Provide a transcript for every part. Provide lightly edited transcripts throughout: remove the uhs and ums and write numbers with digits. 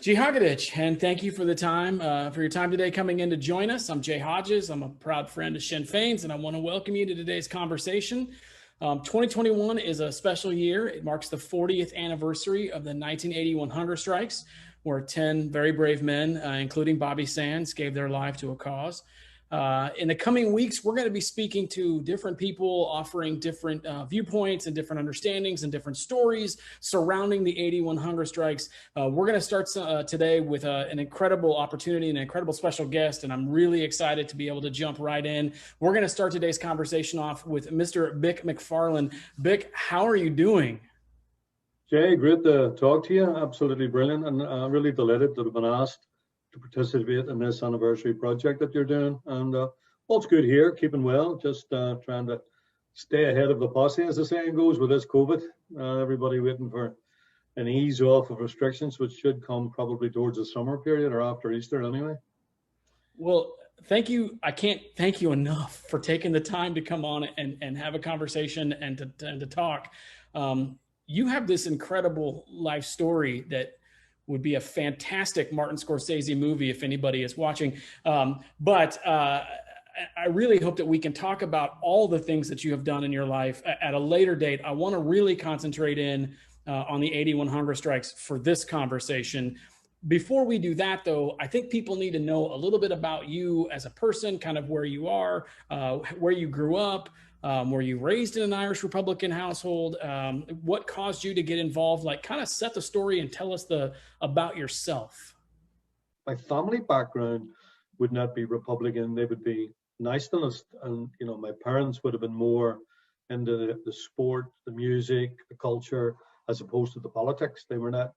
Jihagadich, and thank you for your time today coming in to join us. I'm Jay Hodges. I'm a proud friend of Sinn Féin's, and I want to welcome you to today's conversation. 2021 is a special year. It marks the 40th anniversary of the 1981 hunger strikes, where 10 very brave men, including Bobby Sands, gave their life to a cause. In the coming weeks, we're going to be speaking to different people, offering different viewpoints and different understandings and different stories surrounding the 81 hunger strikes. We're going to start today with an incredible opportunity and an incredible special guest, and I'm really excited to be able to jump right in. We're going to start today's conversation off with Mr. Bik McFarlane. Bik, how are you doing? Jay, great to talk to you. Absolutely brilliant, and I'm really delighted that I've been asked to participate in this anniversary project that you're doing. And all's good here, keeping well, just trying to stay ahead of the posse, as the saying goes, with this COVID. Everybody waiting for an ease off of restrictions, which should come probably towards the summer period or after Easter anyway. Well, thank you. I can't thank you enough for taking the time to come on and have a conversation and to talk. You have this incredible life story that would be a fantastic Martin Scorsese movie if anybody is watching. But I really hope that we can talk about all the things that you have done in your life at a later date. I want to really concentrate on the 81 hunger strikes for this conversation. Before we do that, though, I think people need to know a little bit about you as a person, kind of where you are, where you grew up. Were you raised in an Irish Republican household? What caused you to get involved? Like, kind of set the story and tell us about yourself. My family background would not be Republican; they would be nationalist, and my parents would have been more into the sport, the music, the culture, as opposed to the politics. They were not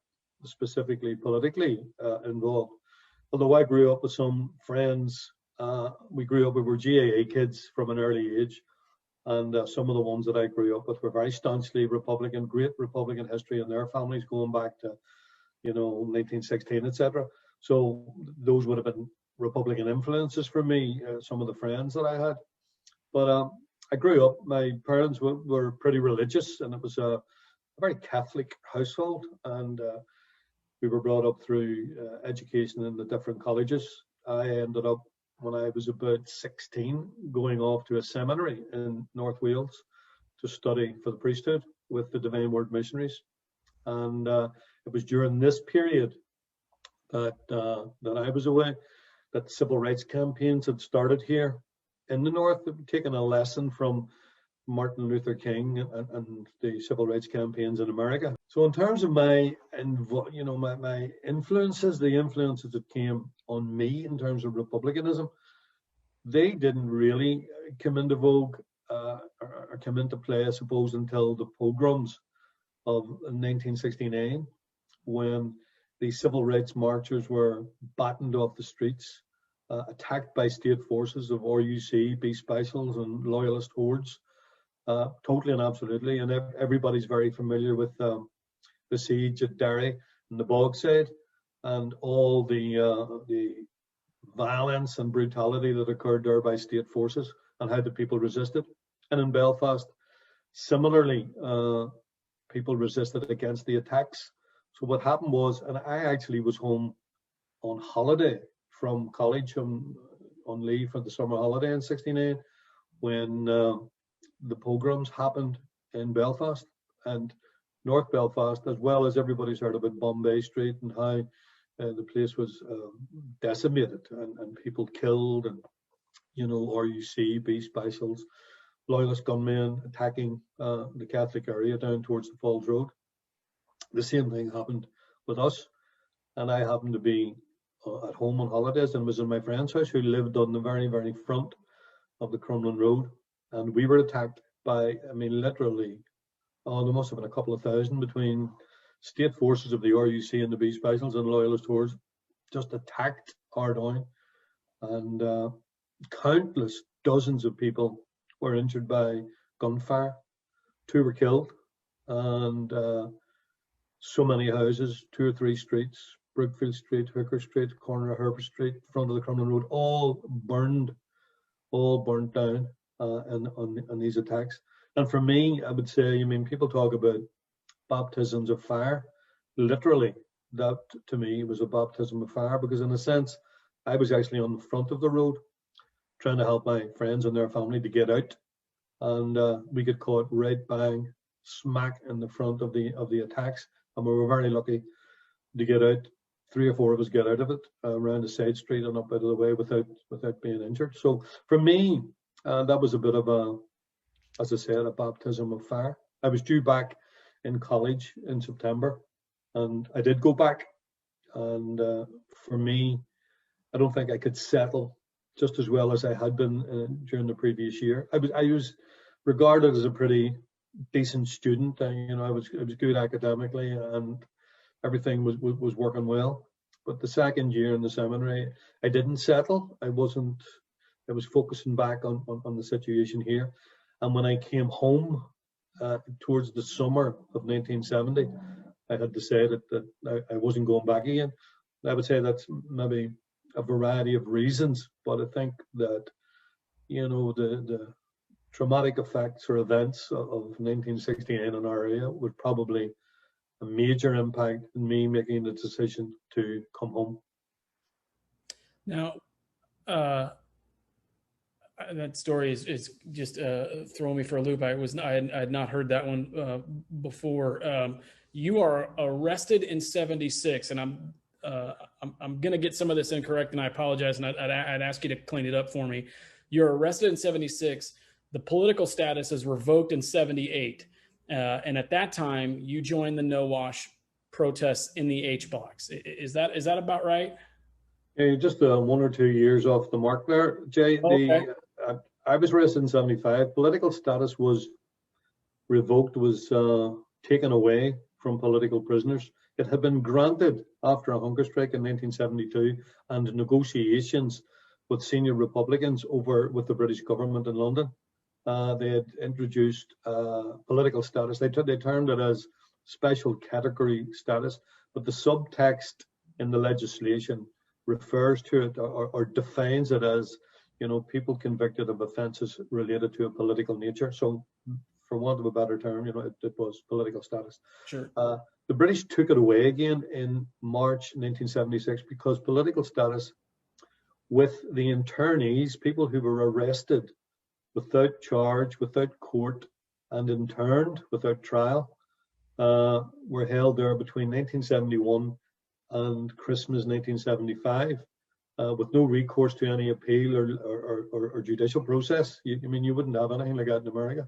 specifically politically involved. Although I grew up with some friends, we were GAA kids from an early age. And some of the ones that I grew up with were very staunchly Republican, great Republican history in their families going back to, 1916, etc. So those would have been Republican influences for me, some of the friends that I had. But I grew up, my parents were pretty religious, and it was a very Catholic household. And we were brought up through education in the different colleges. I ended up, when I was about 16, going off to a seminary in North Wales to study for the priesthood with the Divine Word missionaries. And it was during this period that I was away that civil rights campaigns had started here in the North, taking a lesson from Martin Luther King and the civil rights campaigns in America. So in terms of my influences, the influences that came on me in terms of republicanism, they didn't really come into vogue or come into play, I suppose, until the pogroms of 1969, when the civil rights marchers were battened off the streets, attacked by state forces of RUC, Beast Specials and loyalist hordes. Totally and absolutely, and everybody's very familiar with the siege at Derry and the Bogside, and all the violence and brutality that occurred there by state forces, and how the people resisted. And in Belfast, similarly, people resisted against the attacks. So what happened was, and I actually was home on holiday from college on leave for the summer holiday in '69 when the pogroms happened in Belfast and North Belfast, as well as everybody's heard about Bombay Street and how the place was decimated and people killed, and RUC, Beast Specials, loyalist gunmen attacking the Catholic area down towards the Falls Road. The same thing happened with us, and I happened to be at home on holidays and was in my friend's house, who lived on the very, very front of the Crumlin Road. And we were attacked by, literally, there must have been a couple of thousand between state forces of the RUC and the Beast Specials and loyalist hordes, just attacked our down. And countless dozens of people were injured by gunfire. 2 were killed. And so many houses, 2 or 3 streets, Brookfield Street, Hooker Street, corner of Herbert Street, front of the Crumlin Road, all burnt down on these attacks. And for me, I would say, people talk about baptisms of fire. Literally, that to me was a baptism of fire, because in a sense, I was actually on the front of the road trying to help my friends and their family to get out, and we got caught right bang smack in the front of the attacks, and we were very lucky to get out. 3 or 4 of us get out of it around a side street and up out of the way without being injured. So for me, that was a bit of a, as I said, a baptism of fire. I was due back in college in September, and I did go back. And for me, I don't think I could settle just as well as I had been during the previous year. I was regarded as a pretty decent student. I was good academically, and everything was working well. But the second year in the seminary, I didn't settle. I was focusing back on the situation here. And when I came home towards the summer of 1970, I had decided that I wasn't going back again. I would say that's maybe a variety of reasons, but I think that, the traumatic effects or events of 1969 in our area would probably a major impact in me making the decision to come home. Now, that story is just throwing me for a loop. I had not heard that one before. You are arrested in '76, and I'm going to get some of this incorrect, and I apologize. And I'd ask you to clean it up for me. You're arrested in '76. The political status is revoked in '78. And at that time, you joined the No Wash protests in the H blocks. Is that about right? Yeah, just 1 or 2 years off the mark there, Jay. Okay. I was arrested in '75. Political status was revoked, was taken away from political prisoners. It had been granted after a hunger strike in 1972 and negotiations with senior Republicans with the British government in London. They had introduced political status. They termed it as special category status, but the subtext in the legislation refers to it or defines it as, people convicted of offences related to a political nature. So, for want of a better term, it was political status. Sure. The British took it away again in March 1976 because political status with the internees, people who were arrested without charge, without court, and interned without trial, were held there between 1971 and Christmas 1975, with no recourse to any appeal or judicial process. You wouldn't have anything like that in America.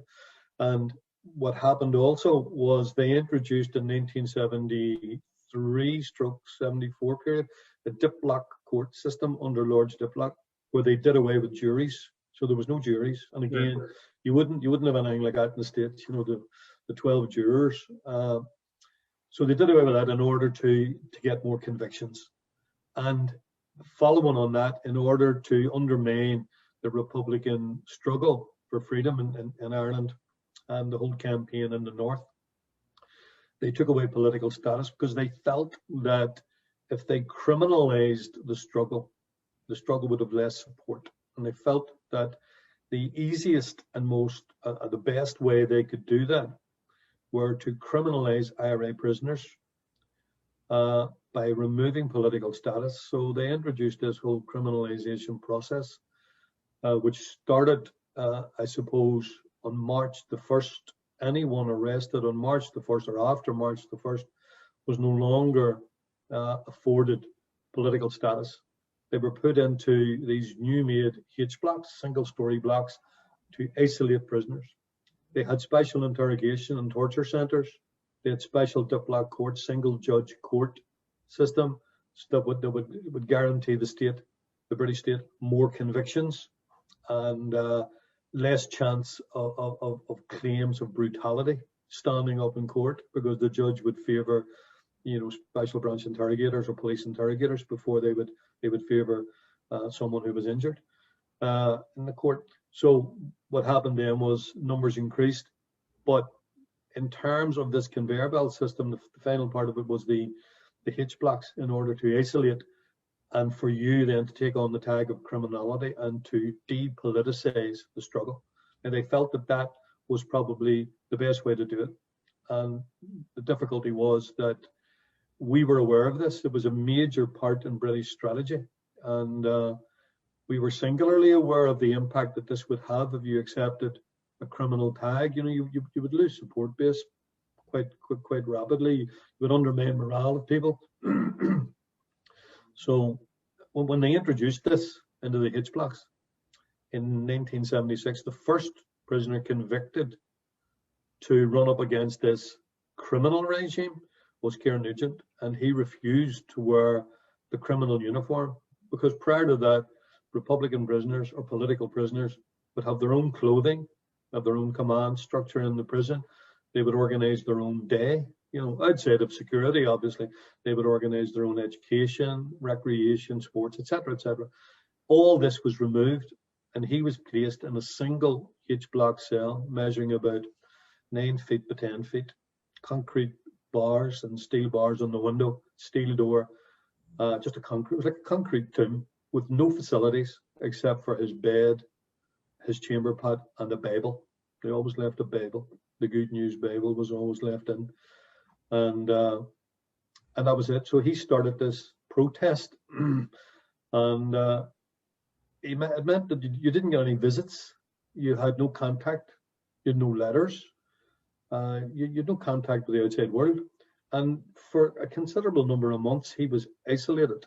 And what happened also was they introduced in 1973/74 period a diplock court system under Lord Diplock, where they did away with juries. So there was no juries, and again, you wouldn't have anything like that in the States. The 12 jurors. So they did away with that in order to get more convictions, and following on that, in order to undermine the Republican struggle for freedom in Ireland and the whole campaign in the North, they took away political status because they felt that if they criminalized the struggle would have less support. And they felt that the easiest and the best way they could do that were to criminalize IRA prisoners by removing political status. So they introduced this whole criminalization process, which started, I suppose, on March the 1st. Anyone arrested on March the 1st or after March the 1st was no longer afforded political status. They were put into these new-made H blocks, single-story blocks, to isolate prisoners. They had special interrogation and torture centres. They had special diplock court, single-judge court system that would guarantee the British state, more convictions and less chance of claims of brutality standing up in court, because the judge would favour, special branch interrogators or police interrogators before they would favour someone who was injured in the court. So what happened then was numbers increased, but in terms of this conveyor belt system, the final part of it was the H blocks, in order to isolate and for you then to take on the tag of criminality and to depoliticize the struggle. And they felt that was probably the best way to do it. And the difficulty was that we were aware of this. It was a major part in British strategy, and we were singularly aware of the impact that this would have if you accepted a criminal tag. You know, you would lose support base quite rapidly. You would undermine morale of people. So when they introduced this into the H blocks in 1976, the first prisoner convicted to run up against this criminal regime was Kieran Nugent, and he refused to wear the criminal uniform, because prior to that, Republican prisoners or political prisoners would have their own clothing, have their own command structure in the prison. They would organize their own day, you know, outside of security, obviously. They would organize their own education, recreation, sports, etc., etc. All this was removed, and he was placed in a single H block cell measuring about 9 feet by 10 feet, concrete bars and steel bars on the window, steel door, just a concrete, it was like a concrete tomb with no facilities except for his bed, his chamber pot, and a Bible. They always left a Bible. The Good News Bible was always left in, and that was it. So he started this protest, and it meant that you didn't get any visits, you had no contact, you had no letters, you had no contact with the outside world, and for a considerable number of months he was isolated.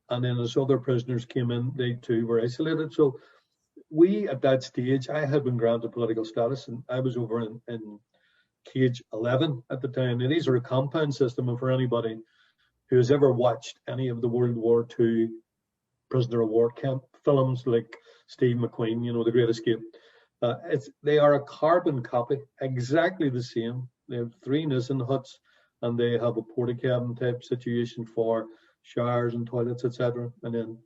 And then as other prisoners came in, they too were isolated. So we, at that stage, I had been granted political status, and I was over in cage 11 at the time. And these are a compound system, and for anybody who has ever watched any of the World War II prisoner of war camp films like Steve McQueen, you know, The Great Escape, they are a carbon copy, exactly the same. They have 3 Nissen huts, and they have a porta-cabin type situation for showers and toilets, etc. And then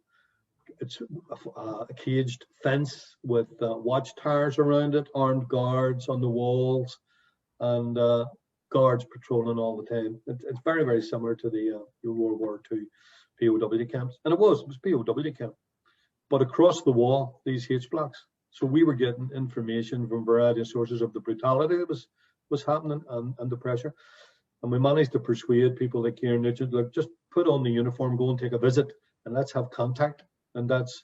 it's a caged fence with watchtowers around it, armed guards on the walls, and guards patrolling all the time. It's very, very similar to the World War II POW camps. And it was POW camp. But across the wall, these H blocks. So we were getting information from a variety of sources of the brutality that was happening, and the pressure. And we managed to persuade people like Kieran Nugent, like, just put on the uniform, go and take a visit, and let's have contact. And that's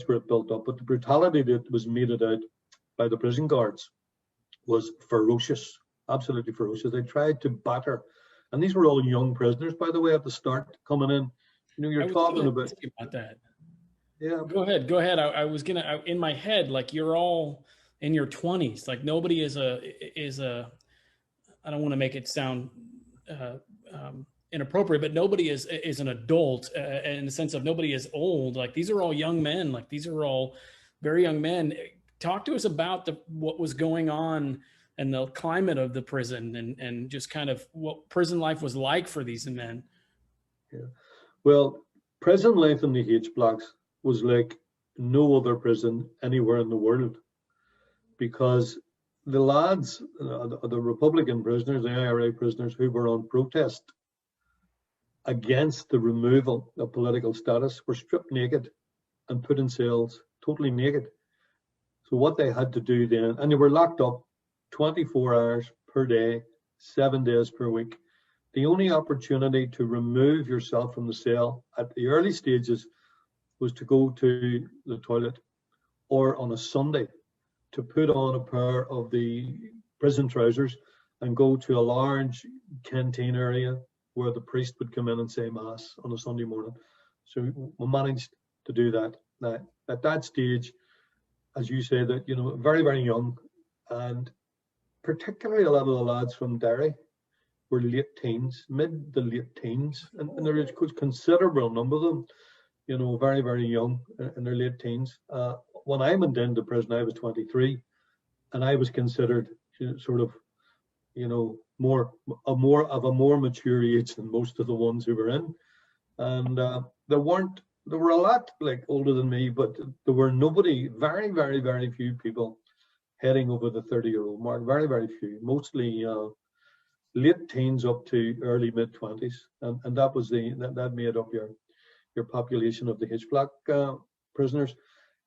where it built up. But the brutality that was meted out by the prison guards was ferocious, absolutely ferocious. They tried to batter, and these were all young prisoners, by the way, at the start coming in. You know, you're talking about that. Yeah. Go ahead. I was gonna, in my head, like, you're all in your 20s. Like, nobody is a. I don't want to make it sound inappropriate, but nobody is an adult in the sense of nobody is old. Like, these are all young men. Like, these are all very young men. Talk to us about what was going on and the climate of the prison, and just kind of what prison life was like for these men. Yeah. Well, prison life in the H blocks was like no other prison anywhere in the world, because the lads, the Republican prisoners, the IRA prisoners who were on protest against the removal of political status, were stripped naked and put in cells, totally naked. So what they had to do then, and they were locked up 24 hours per day, 7 days per week. The only opportunity to remove yourself from the cell at the early stages was to go to the toilet, or on a Sunday to put on a pair of the prison trousers and go to a large canteen area where the priest would come in and say mass on a Sunday morning. So we managed to do that. Now, at that stage, as you say, that, you know, very, very young, and particularly a lot of the lads from Derry were late teens, mid to late teens, and there was a considerable number of them, you know, very, very young in their late teens. When I went into prison, I was 23, and I was considered, you know, sort of, you know, more of a more mature age than most of the ones who were in. And there were a lot like older than me, but there were very, very, very few people heading over the 30-year-old mark. Very, very few. Mostly late teens up to early mid 20s, and that was that made up your population of the H block prisoners.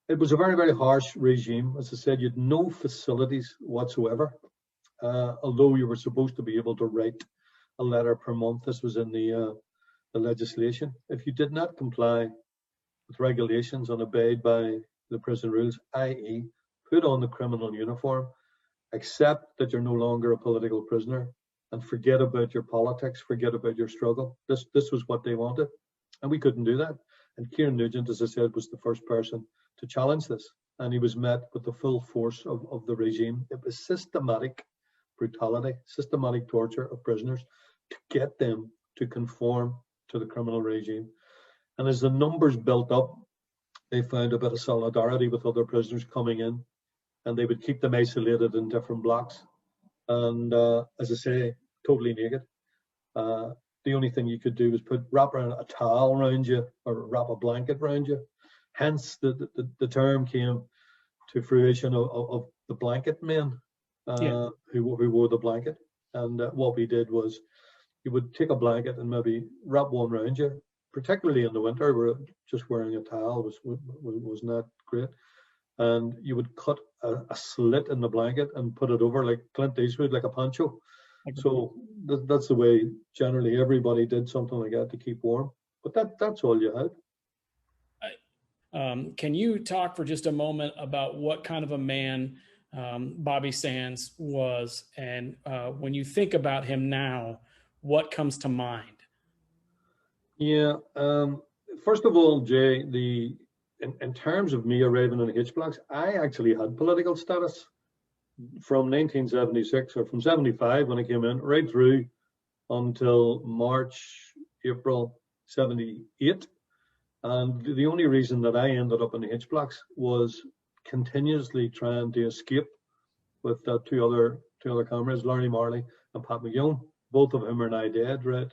It was a very, very harsh regime. As I said, you had no facilities whatsoever, although you were supposed to be able to write a letter per month. This was in the legislation. If you did not comply with regulations and obeyed by the prison rules, i.e., put on the criminal uniform, accept that you're no longer a political prisoner, and forget about your politics, forget about your struggle. This was what they wanted, and we couldn't do that. And Kieran Nugent, as I said, was the first person to challenge this, and he was met with the full force of the regime. It was systematic brutality, systematic torture of prisoners to get them to conform to the criminal regime. And as the numbers built up, they found a bit of solidarity with other prisoners coming in, and they would keep them isolated in different blocks. And as I say, totally naked. The only thing you could do was wrap around a towel around you or wrap a blanket around you. Hence, the term came to fruition of the blanket men who wore the blanket. And what we did was you would take a blanket and maybe wrap one around you, particularly in the winter where just wearing a towel was not great. And you would cut a slit in the blanket and put it over like Clint Eastwood, like a poncho. So that's the way generally everybody did something like that to keep warm. But that's all you had. Can you talk for just a moment about what kind of a man Bobby Sands was, and when you think about him now, what comes to mind? Yeah. First of all, Jay, in terms of me arriving in the H blocks, I actually had political status from 1976 or from 75 when I came in, right through until March, April 78. And the only reason that I ended up in the H blocks was continuously trying to escape with two other comrades, Larry Marley and Pat McGill, both of whom are now dead, right?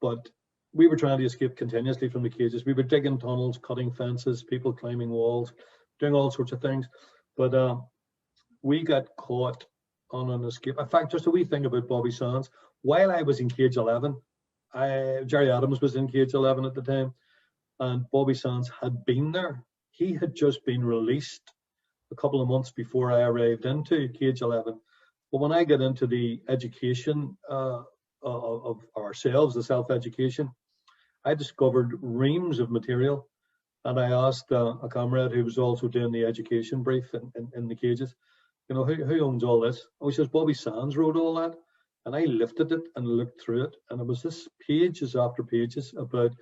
But we were trying to escape continuously from the cages. We were digging tunnels, cutting fences, people climbing walls, doing all sorts of things. But we got caught on an escape. In fact, just a wee thing about Bobby Sands. While I was in cage 11, Jerry Adams was in cage 11 at the time, and Bobby Sands had been there. He had just been released a couple of months before I arrived into cage 11. But when I got into the education of ourselves, the self-education, I discovered reams of material, and I asked a comrade who was also doing the education brief in the cages, you know, who owns all this? Oh, he says, Bobby Sands wrote all that. And I lifted it and looked through it, and it was this pages after pages about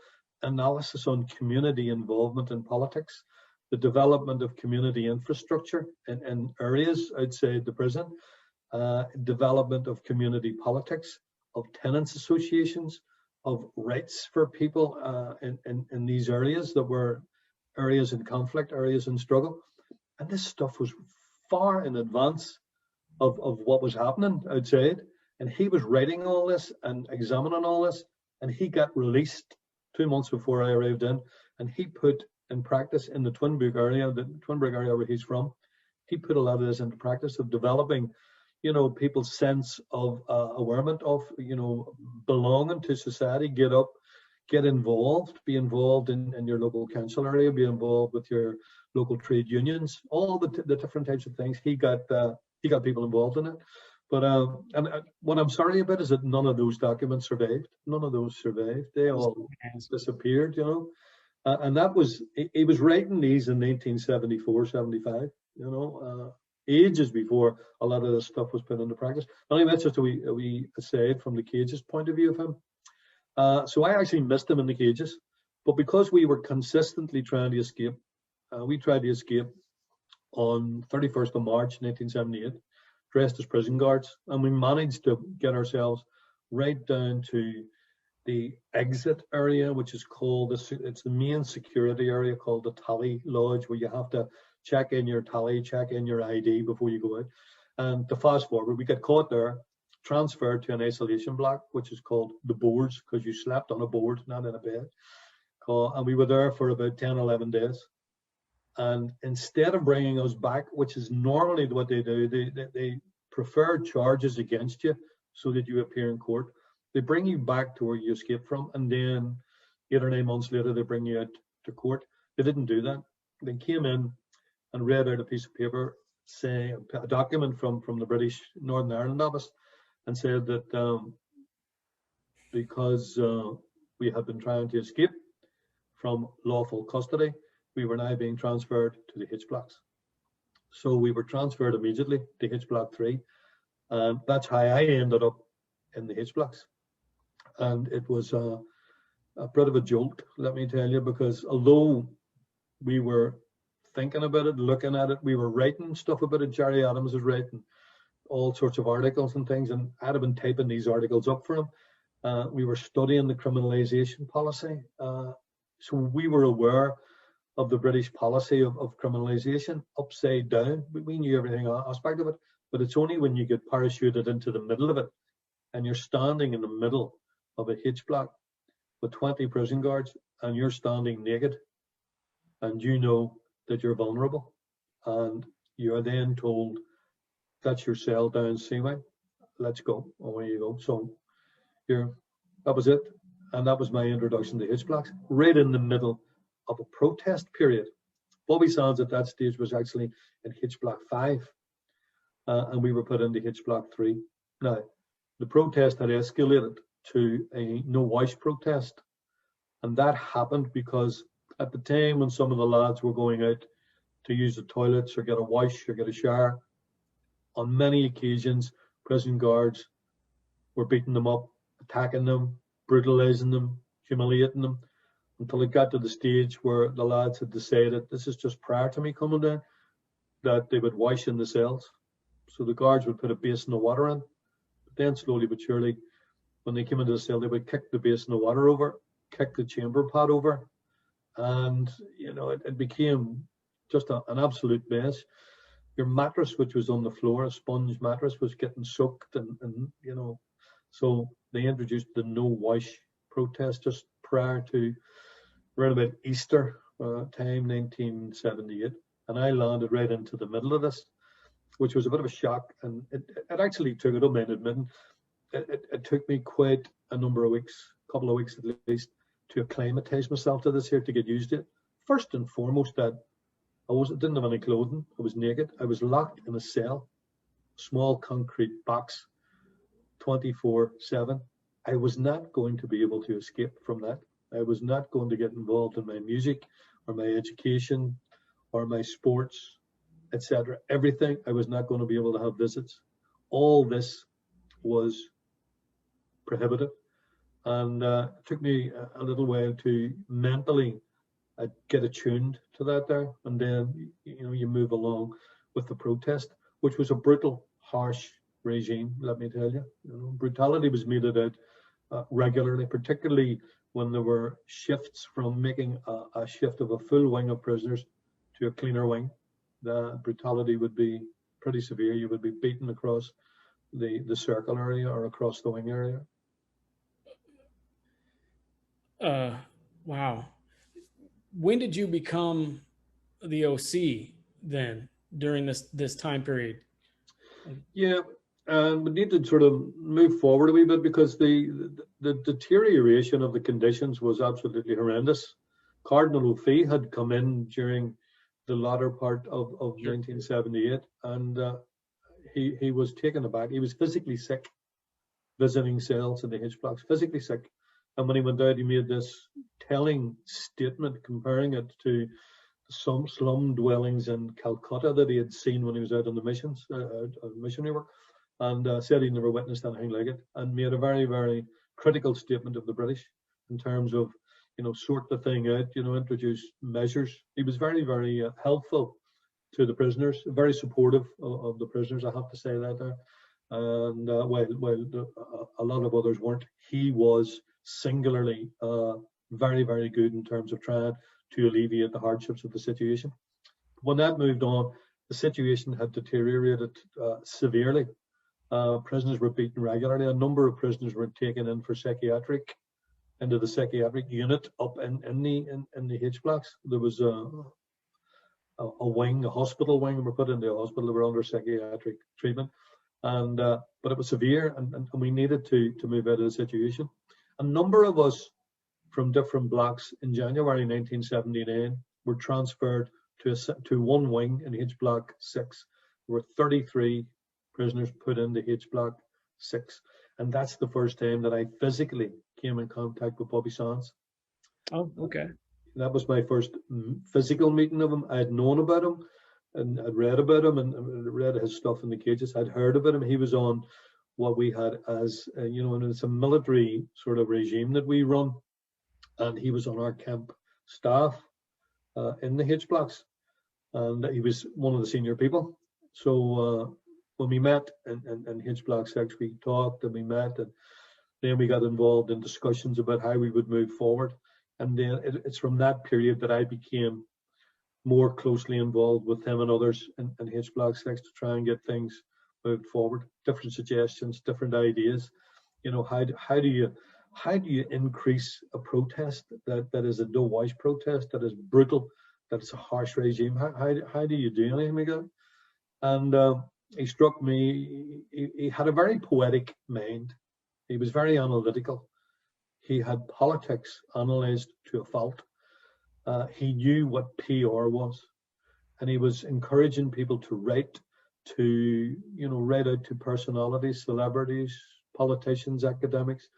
analysis on community involvement in politics, the development of community infrastructure in areas outside the prison, development of community politics, of tenants associations, of rights for people in these areas that were areas in conflict, areas in struggle. And this stuff was far in advance of what was happening outside. And he was writing all this and examining all this, and he got released 2 months before I arrived in, and he put in practice in the Twinbrook area where he's from, he put a lot of this into practice of developing, you know, people's sense of awareness of, you know, belonging to society, get up, get involved, be involved in your local council area, be involved with your local trade unions, all the different types of things. He got people involved in it. But and what I'm sorry about is that none of those documents survived. None of those survived. They all disappeared, you know. And that was, he was writing these in 1974, 75, you know, ages before a lot of this stuff was put into practice. Anyway, that's just a wee aside from the cages point of view of him. So I actually missed him in the cages. But because we were consistently trying to escape, we tried to escape on 31st of March, 1978. Dressed as prison guards, and we managed to get ourselves right down to the exit area, which is called it's the main security area called the Tally Lodge, where you have to check in your tally, check in your ID before you go out. And to fast forward, we got caught there, transferred to an isolation block, which is called the boards, because you slept on a board, not in a bed. And we were there for about 10, 11 days. And instead of bringing us back, which is normally what they do, they prefer charges against you so that you appear in court. They bring you back to where you escaped from, and then 8 or 9 months later, they bring you out to court. They didn't do that. They came in and read out a piece of paper, saying a document from the British Northern Ireland office, and said that because we had been trying to escape from lawful custody, we were now being transferred to the H blocks. So we were transferred immediately to H block 3, and that's how I ended up in the H blocks. And it was a bit of a jolt, let me tell you, because although we were thinking about it, looking at it, we were writing stuff about it. Jerry Adams was writing all sorts of articles and things, and I'd have been typing these articles up for him. We were studying the criminalisation policy. So we were aware of the British policy of criminalisation upside down. We knew everything aspect of it, but it's only when you get parachuted into the middle of it and you're standing in the middle of a H block with 20 prison guards and you're standing naked and you know that you're vulnerable, and you are then told, that's your cell down Seaway, let's go, away you go. So that was it, and that was my introduction to H blocks, right in the middle of a protest period. Bobby Sands at that stage was actually in H block 5, and we were put into H block 3. Now, the protest had escalated to a no wash protest, and that happened because at the time when some of the lads were going out to use the toilets or get a wash or get a shower, on many occasions prison guards were beating them up, attacking them, brutalizing them, humiliating them, until it got to the stage where the lads had decided, this is just prior to me coming down, that they would wash in the cells. So the guards would put a basin of water in, but then slowly but surely, when they came into the cell, they would kick the basin of water over, kick the chamber pot over, and it became just an absolute mess. Your mattress, which was on the floor, a sponge mattress, was getting soaked, and so they introduced the no wash protest just prior to around about Easter time, 1978, and I landed right into the middle of this, which was a bit of a shock, and it actually took, I don't mind admitting, it took me quite a number of weeks, a couple of weeks at least, to acclimatise myself to this here, to get used to it. First and foremost, that I didn't have any clothing. I was naked. I was locked in a cell, small concrete box, 24/7. I was not going to be able to escape from that. I was not going to get involved in my music or my education or my sports, etc. Everything. I was not going to be able to have visits. All this was prohibited. And it took me a little while to mentally get attuned to that there, and then you move along with the protest, which was a brutal, harsh regime. Let me tell you, brutality was meted out regularly, particularly when there were shifts from making a shift of a full wing of prisoners to a cleaner wing. The brutality would be pretty severe. You would be beaten across the circle area or across the wing area. Wow. When did you become the OC then, during this time period? Yeah, and we need to sort of move forward a wee bit, because the deterioration of the conditions was absolutely horrendous. Cardinal O'Fee had come in during the latter part of 1978, and he was taken aback. He was physically sick, visiting cells in the H blocks, physically sick. And when he went out, he made this telling statement, comparing it to some slum dwellings in Calcutta that he had seen when he was out on the missions, missionary work, and said he'd never witnessed anything like it, and made a very, very critical statement of the British in terms of, sort the thing out, introduce measures. He was very, very helpful to the prisoners, very supportive of the prisoners, I have to say that there. And while a lot of others weren't, he was singularly very, very good in terms of trying to alleviate the hardships of the situation. When that moved on, the situation had deteriorated severely. Prisoners were beaten regularly. A number of prisoners were taken in for into the psychiatric unit up in the H blocks. There was a wing, a hospital wing, and were put into a hospital. They were under psychiatric treatment, and but it was severe, and we needed to move out of the situation. A number of us from different blocks in January 1979 were transferred to one wing in H block 6. There were 33 prisoners put into H block And that's the first time that I physically came in contact with Bobby Sands. Oh, okay. That was my first physical meeting of him. I had known about him, and I'd read about him, and read his stuff in the cages. I'd heard about him. He was on what we had as, and it's a military sort of regime that we run, and he was on our camp staff in the H blocks, and he was one of the senior people. So when we met in H block 6, we talked and we met, and then we got involved in discussions about how we would move forward. And then it's from that period that I became more closely involved with him and others in H block 6 to try and get things moved forward. Different suggestions, different ideas. How do you increase a protest that is a no wash protest, that is brutal, that is a harsh regime? How do you do anything like that? And he struck me. He had a very poetic mind. He was very analytical. He had politics analysed to a fault. He knew what PR was, and he was encouraging people to write out to personalities, celebrities, politicians, academics,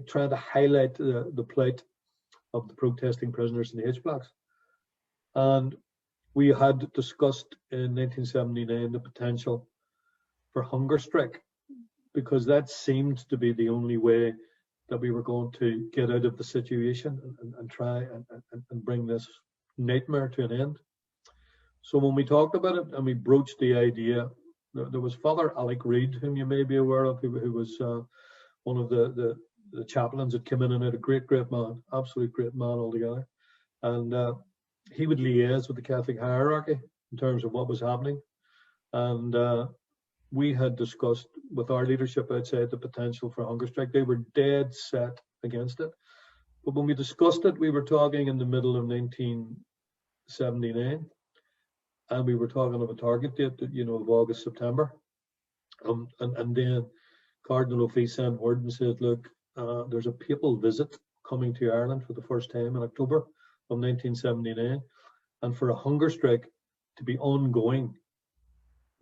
trying to highlight the plight of the protesting prisoners in the H blocks. And we had discussed in 1979 the potential for hunger strike, because that seemed to be the only way that we were going to get out of the situation and try and bring this nightmare to an end. So when we talked about it and we broached the idea, there was Father Alec Reid, whom you may be aware of, who was one of the chaplains that came in and out, a great man, absolute great man altogether. And he would liaise with the Catholic hierarchy in terms of what was happening. And we had discussed with our leadership outside the potential for hunger strike. They were dead set against it. But when we discussed it, we were talking in the middle of 1979, and we were talking of a target date, of August, September. And then Cardinal O'Fee sent word and said, look, there's a papal visit coming to Ireland for the first time in October of 1979, and for a hunger strike to be ongoing,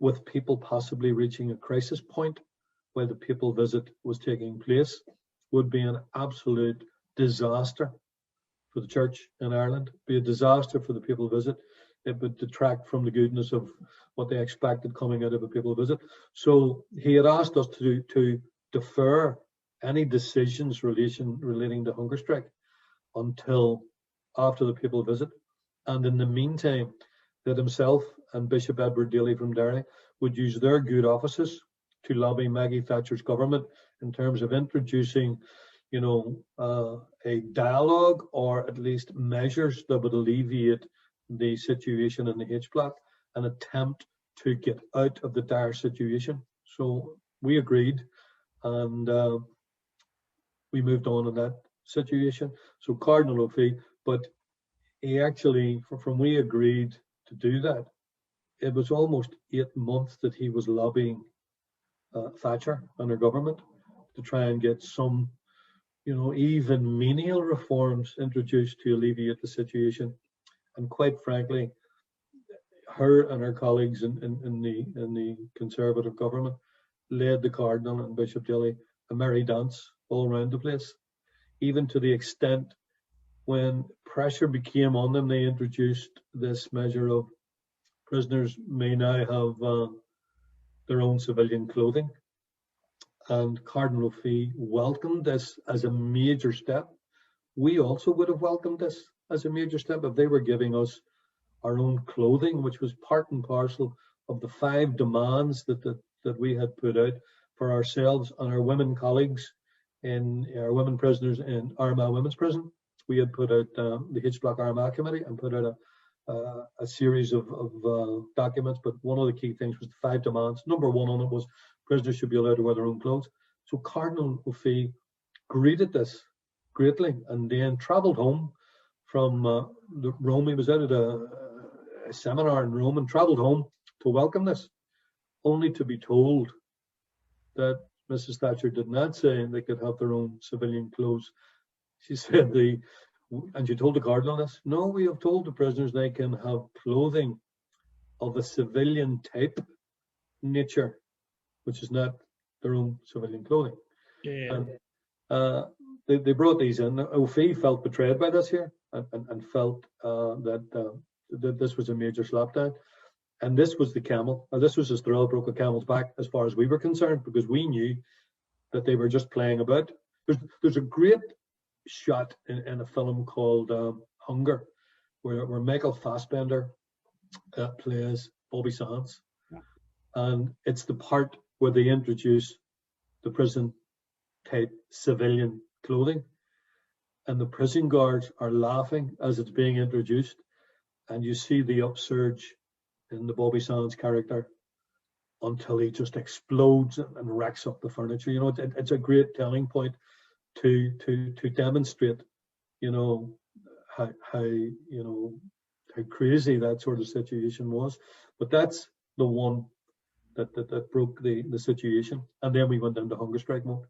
with people possibly reaching a crisis point while the papal visit was taking place, would be an absolute disaster for the church in Ireland, be a disaster for the papal visit. It would detract from the goodness of what they expected coming out of a papal visit. So he had asked us to defer any decisions relating to hunger strike until after the papal visit. And in the meantime, that himself and Bishop Edward Daly from Derry would use their good offices to lobby Maggie Thatcher's government in terms of introducing, a dialogue, or at least measures that would alleviate the situation in the H block, an attempt to get out of the dire situation. So we agreed, and we moved on in that situation. So Cardinal O'Fee, but he actually, from we agreed to do that, it was almost 8 months that he was lobbying Thatcher and her government to try and get some, even menial reforms introduced to alleviate the situation. And quite frankly, her and her colleagues in the Conservative government led the Cardinal and Bishop Daly a merry dance all around the place, even to the extent when pressure became on them, they introduced this measure of prisoners may now have their own civilian clothing. And Cardinal O'Fee welcomed this as a major step. We also would have welcomed this as a major step if they were giving us our own clothing, which was part and parcel of the 5 demands that we had put out for ourselves and our women colleagues in our women prisoners in Armagh Women's Prison. We had put out the H Block Armagh Committee and put out a series of documents, but one of the key things was the 5 demands. Number 1 on it was prisoners should be allowed to wear their own clothes. So Cardinal O'Fee greeted this greatly and then travelled home from Rome. He was out at a seminar in Rome and travelled home to welcome this, only to be told that Mrs. Thatcher did not say they could have their own civilian clothes. She said and she told the Cardinal this, no, we have told the prisoners they can have clothing of a civilian type nature, which is not their own civilian clothing. Yeah. And they brought these in. O'Fee felt betrayed by this here, and felt that this was a major slapdown. And this was the camel. This was the straw that broke a camel's back as far as we were concerned, because we knew that they were just playing about. There's a great shot in a film called Hunger, where Michael Fassbender plays Bobby Sands. Yeah. And it's the part where they introduce the prison type civilian clothing, and the prison guards are laughing as it's being introduced, and you see the upsurge in the Bobby Sands character until he just explodes and wrecks up the furniture. You know, it's a great telling point to demonstrate, you know, how crazy that sort of situation was. But that's the one that broke the situation, and then we went into hunger strike mode.